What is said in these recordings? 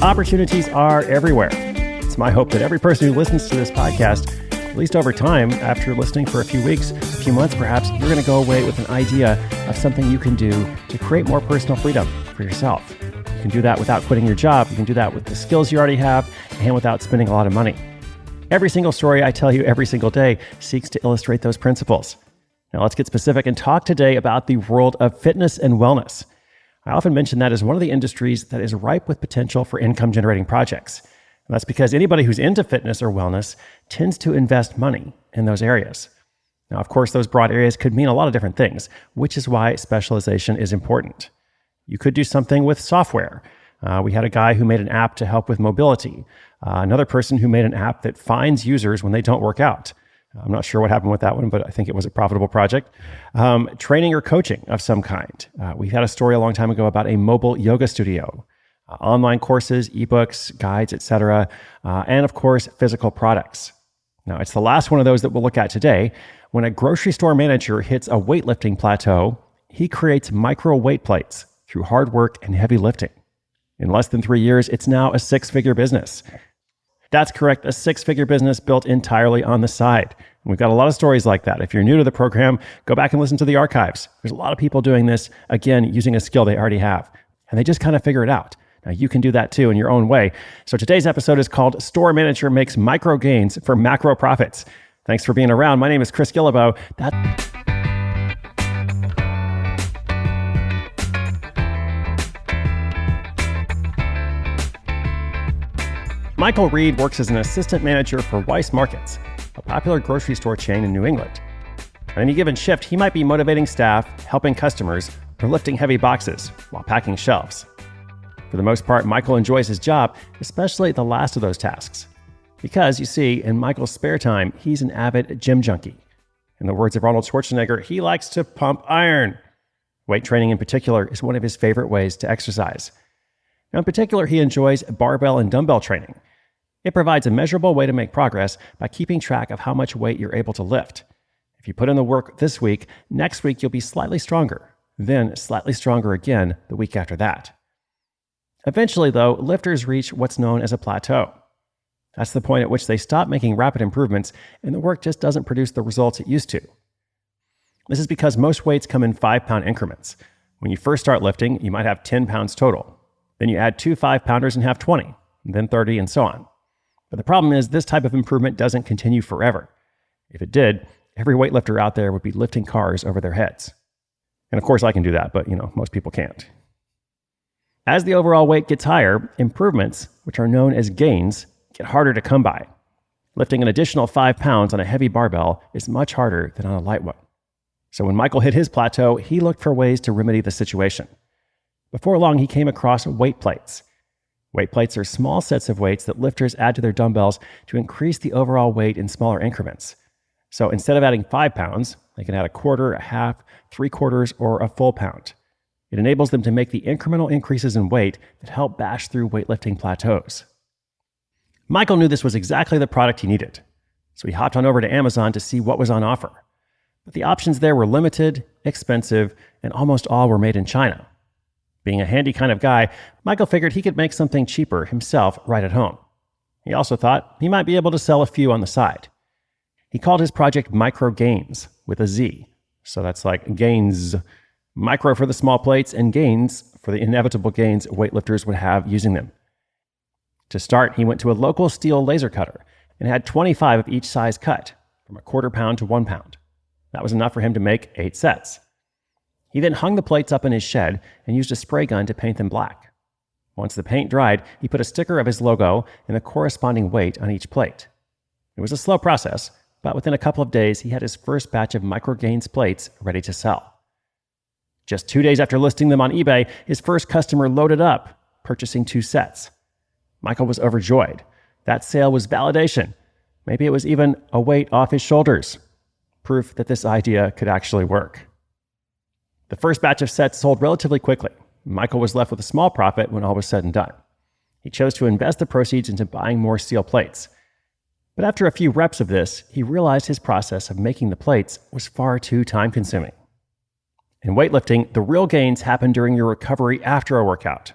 Opportunities are everywhere. It's my hope that every person who listens to this podcast, at least over time, after listening for a few weeks, a few months perhaps, you're going to go away with an idea of something you can do to create more personal freedom for yourself. You can do that without quitting your job. You can do that with the skills you already have and without spending a lot of money. Every single story I tell you every single day seeks to illustrate those principles. Now let's get specific and talk today about the world of fitness and wellness. I often mention that as one of the industries that is ripe with potential for income-generating projects. And that's because anybody who's into fitness or wellness tends to invest money in those areas. Now, of course, those broad areas could mean a lot of different things, which is why specialization is important. You could do something with software. We had a guy who made an app to help with mobility. Another person who made an app that finds users when they don't work out. I'm not sure what happened with that one, but I think it was a profitable project. Training or coaching of some kind. We had a story a long time ago about a mobile yoga studio, online courses, ebooks, guides, etc., and of course, physical products. Now, it's the last one of those that we'll look at today. When a grocery store manager hits a weightlifting plateau, he creates micro weight plates through hard work and heavy lifting. In less than 3 years, it's now a six-figure business. That's correct, a six-figure business built entirely on the side. And we've got a lot of stories like that. If you're new to the program, go back and listen to the archives. There's a lot of people doing this, again, using a skill they already have. And they just kind of figure it out. Now, you can do that too in your own way. So today's episode is called Store Manager Makes Micro Gains for Macro Profits. Thanks for being around. My name is Chris Guillebeau. Michael Reed works as an assistant manager for Weis Markets, a popular grocery store chain in New England. On any given shift, he might be motivating staff, helping customers, or lifting heavy boxes while packing shelves. For the most part, Michael enjoys his job, especially the last of those tasks. Because, you see, in Michael's spare time, he's an avid gym junkie. In the words of Arnold Schwarzenegger, he likes to pump iron. Weight training in particular is one of his favorite ways to exercise. Now, in particular, he enjoys barbell and dumbbell training. It provides a measurable way to make progress by keeping track of how much weight you're able to lift. If you put in the work this week, next week you'll be slightly stronger, then slightly stronger again the week after that. Eventually, though, lifters reach what's known as a plateau. That's the point at which they stop making rapid improvements and the work just doesn't produce the results it used to. This is because most weights come in 5-pound increments. When you first start lifting, you might have 10 pounds total. Then you add 2 5-pounders and have 20, then 30, and so on. But the problem is this type of improvement doesn't continue forever. If it did, every weightlifter out there would be lifting cars over their heads. And of course I can do that, but most people can't. As the overall weight gets higher, improvements, which are known as gains, get harder to come by. Lifting an additional 5 pounds on a heavy barbell is much harder than on a light one. So when Michael hit his plateau, he looked for ways to remedy the situation. Before long, he came across weight plates. Weight plates are small sets of weights that lifters add to their dumbbells to increase the overall weight in smaller increments. So instead of adding 5 pounds, they can add a quarter, a half, 3/4, or a full pound. It enables them to make the incremental increases in weight that help bash through weightlifting plateaus. Michael knew this was exactly the product he needed, so he hopped on over to Amazon to see what was on offer. But the options there were limited, expensive, and almost all were made in China. Being a handy kind of guy, Michael figured he could make something cheaper himself right at home. He also thought he might be able to sell a few on the side. He called his project Micro Gains with a Z. So that's like GAINZ. Micro for the small plates and gains for the inevitable gains weightlifters would have using them. To start, he went to a local steel laser cutter and had 25 of each size cut, from a 1/4 pound to 1 pound. That was enough for him to make 8 sets. He then hung the plates up in his shed and used a spray gun to paint them black. Once the paint dried, he put a sticker of his logo and the corresponding weight on each plate. It was a slow process, but within a couple of days, he had his first batch of Micro Gains plates ready to sell. Just 2 days after listing them on eBay, his first customer loaded up, purchasing 2 sets. Michael was overjoyed. That sale was validation. Maybe it was even a weight off his shoulders. Proof that this idea could actually work. The first batch of sets sold relatively quickly. Michael was left with a small profit when all was said and done. He chose to invest the proceeds into buying more steel plates. But after a few reps of this, he realized his process of making the plates was far too time-consuming. In weightlifting, the real gains happen during your recovery after a workout.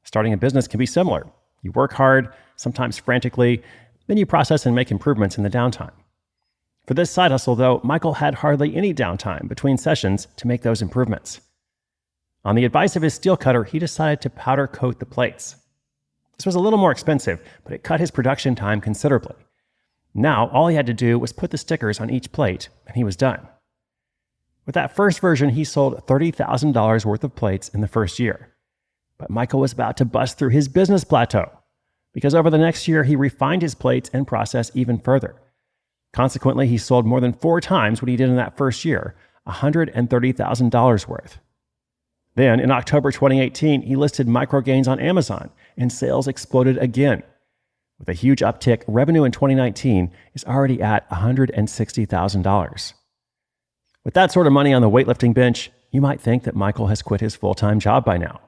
Starting a business can be similar. You work hard, sometimes frantically, then you process and make improvements in the downtime. For this side hustle, though, Michael had hardly any downtime between sessions to make those improvements. On the advice of his steel cutter, he decided to powder coat the plates. This was a little more expensive, but it cut his production time considerably. Now, all he had to do was put the stickers on each plate, and he was done. With that first version, he sold $30,000 worth of plates in the first year. But Michael was about to bust through his business plateau, because over the next year, he refined his plates and process even further. Consequently, he sold more than 4 times what he did in that first year, $130,000 worth. Then, in October 2018, he listed GAINZ on Amazon, and sales exploded again. With a huge uptick, revenue in 2019 is already at $160,000. With that sort of money on the weightlifting bench, you might think that Michael has quit his full-time job by now.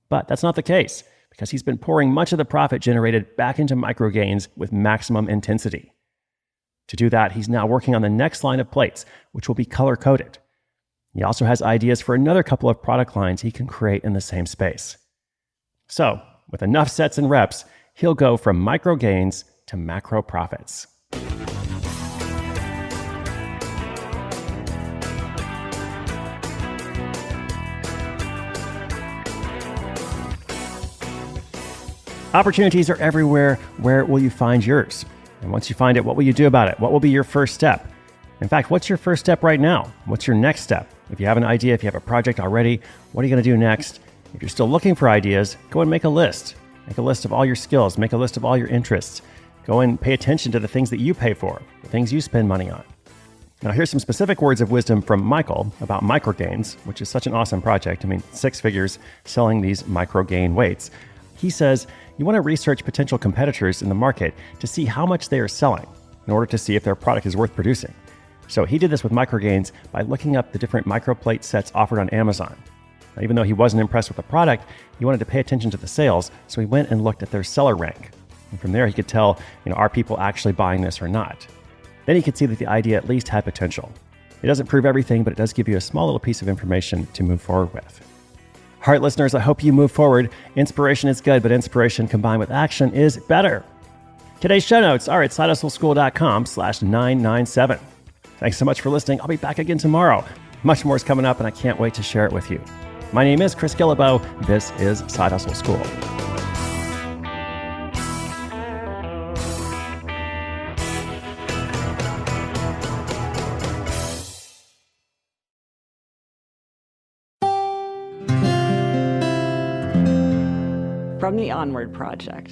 But that's not the case, because he's been pouring much of the profit generated back into GAINZ with maximum intensity. To do that, he's now working on the next line of plates, which will be color-coded. He also has ideas for another couple of product lines he can create in the same space. So, with enough sets and reps, he'll go from micro gains to macro profits. Opportunities are everywhere. Where will you find yours? And once you find it, what will you do about it? What will be your first step? In fact, what's your first step right now? What's your next step? If you have an idea, if you have a project already, what are you going to do next? If you're still looking for ideas, go and make a list. Make a list of all your skills. Make a list of all your interests. Go and pay attention to the things that you pay for, the things you spend money on. Now, here's some specific words of wisdom from Michael about GAINZ, which is such an awesome project. 6 figures selling these gain weights. He says, you want to research potential competitors in the market to see how much they are selling in order to see if their product is worth producing. So he did this with GAINZ by looking up the different microplate sets offered on Amazon. Now, even though he wasn't impressed with the product, he wanted to pay attention to the sales, so he went and looked at their seller rank. And from there, he could tell, are people actually buying this or not? Then he could see that the idea at least had potential. It doesn't prove everything, but it does give you a small little piece of information to move forward with. All right, listeners, I hope you move forward. Inspiration is good, but inspiration combined with action is better. Today's show notes are at sidehustleschool.com/997. Thanks so much for listening. I'll be back again tomorrow. Much more is coming up, and I can't wait to share it with you. My name is Chris Guillebeau. This is Side Hustle School. From the Onward Project.